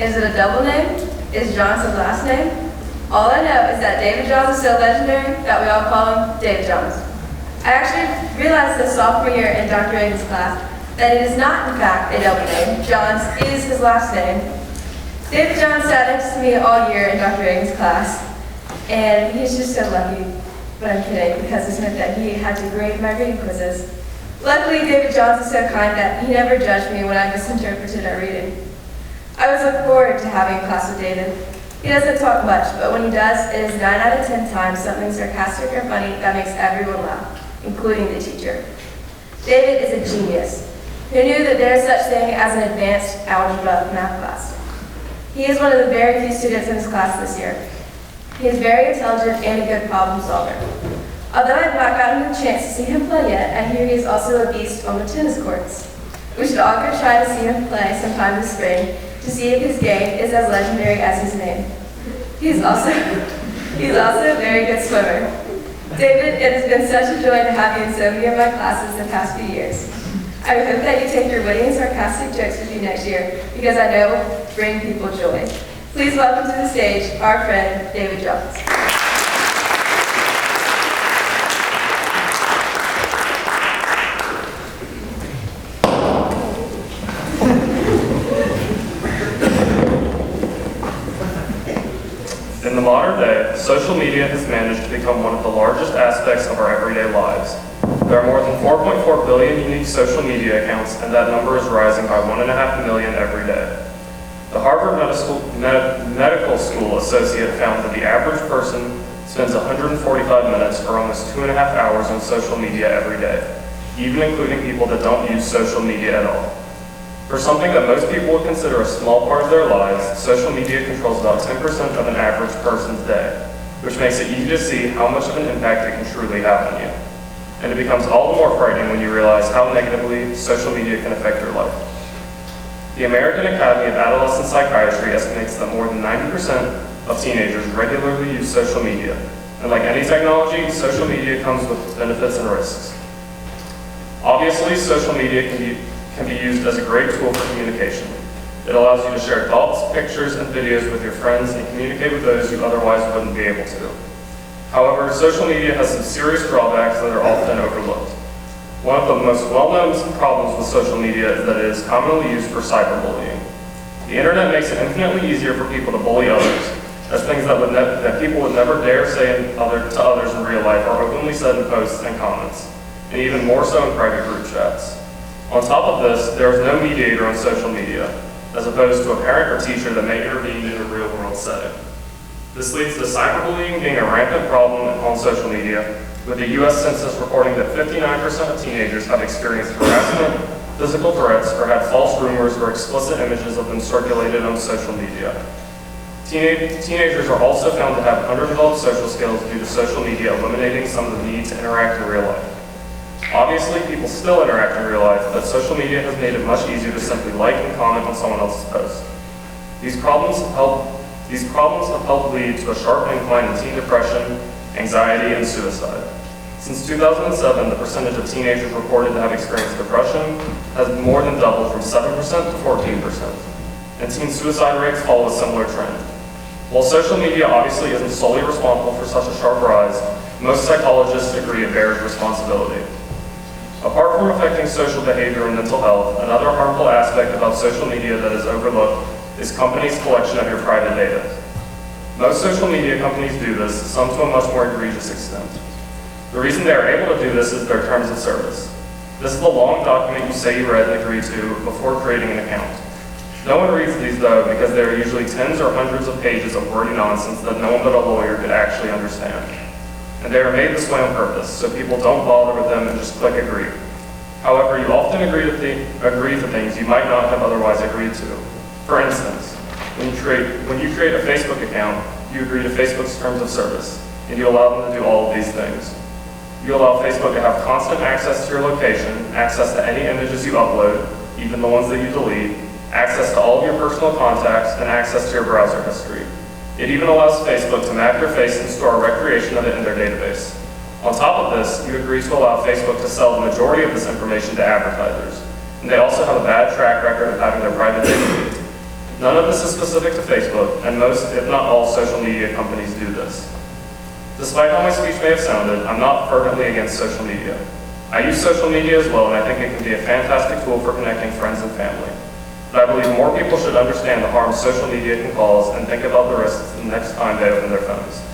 Is it a double name? Is Johns his last name? All I know is that David Johns is so legendary that we all call him David Johns. I actually realized this sophomore year in Dr. Reagan's class that it is not, in fact, a double name. Johns is his last name. David Johns sat next to me all year in Dr. Reagan's class, and he's just so lucky. But I'm kidding, because this meant that he had to grade my reading quizzes. Luckily, David Johns is so kind that he never judged me when I misinterpreted a reading. I always look forward to having a class with David. He doesn't talk much, but when he does, it is 9 out of 10 times something sarcastic or funny that makes everyone laugh, including the teacher. David is a genius who knew that there is such thing as an advanced algebra math class. He is one of the very few students in his class this year. He is very intelligent and a good problem solver. Although I have not gotten the chance to see him play yet, I hear he is also a beast on the tennis courts. We should all go try to see him play sometime this spring to see if his game is as legendary as his name. He's also a very good swimmer. David, it has been such a joy to have you in so many of my classes the past few years. I hope that you take your witty and sarcastic jokes with you next year, because I know it will bring people joy. Please welcome to the stage our friend, David Johns. In the modern day, social media has managed to become one of the largest aspects of our everyday lives. There are more than 4.4 billion unique social media accounts, and that number is rising by 1.5 million every day. The Harvard Medical School Associate found that the average person spends 145 minutes or almost 2.5 hours on social media every day, even including people that don't use social media at all. For something that most people would consider a small part of their lives, social media controls about 10% of an average person's day, which makes it easy to see how much of an impact it can truly have on you. And it becomes all the more frightening when you realize how negatively social media can affect your life. The American Academy of Adolescent Psychiatry estimates that more than 90% of teenagers regularly use social media. And like any technology, social media comes with benefits and risks. Obviously, social media can be used as a great tool for communication. It allows you to share thoughts, pictures, and videos with your friends and communicate with those you otherwise wouldn't be able to. However, social media has some serious drawbacks that are often overlooked. One of the most well-known problems with social media is that it is commonly used for cyberbullying. The internet makes it infinitely easier for people to bully others, as things that people would never dare say to others in real life are openly said in posts and comments, and even more so in private group chats. On top of this, there is no mediator on social media, as opposed to a parent or teacher that may intervene in a real-world setting. This leads to cyberbullying being a rampant problem on social media, with the U.S. Census reporting that 59% of teenagers have experienced harassment, physical threats, or had false rumors or explicit images of them circulated on social media. Teenagers are also found to have underdeveloped social skills due to social media eliminating some of the need to interact in real life. Obviously, people still interact in real life, but social media has made it much easier to simply like and comment on someone else's post. These problems have helped lead to a sharp incline in teen depression, anxiety, and suicide. Since 2007, the percentage of teenagers reported to have experienced depression has more than doubled from 7% to 14%, and teen suicide rates follow a similar trend. While social media obviously isn't solely responsible for such a sharp rise, most psychologists agree it bears responsibility. Apart from affecting social behavior and mental health, another harmful aspect about social media that is overlooked is companies' collection of your private data. Most social media companies do this, some to a much more egregious extent. The reason they are able to do this is their terms of service. This is the long document you say you read and agreed to before creating an account. No one reads these though, because they are usually tens or hundreds of pages of wordy nonsense that no one but a lawyer could actually understand. And they are made this way on purpose, so people don't bother with them and just click agree. However, you often agree to things you might not have otherwise agreed to. For instance, when you create a Facebook account, you agree to Facebook's terms of service, and you allow them to do all of these things. You allow Facebook to have constant access to your location, access to any images you upload, even the ones that you delete, access to all of your personal contacts, and access to your browser history. It even allows Facebook to map your face and store a recreation of it in their database. On top of this, you agree to allow Facebook to sell the majority of this information to advertisers. And they also have a bad track record of having their private data leaked. None of this is specific to Facebook, and most, if not all, social media companies do this. Despite how my speech may have sounded, I'm not fervently against social media. I use social media as well, and I think it can be a fantastic tool for connecting friends and family. But I believe more people should understand the harm social media can cause and think about the risks the next time they open their phones.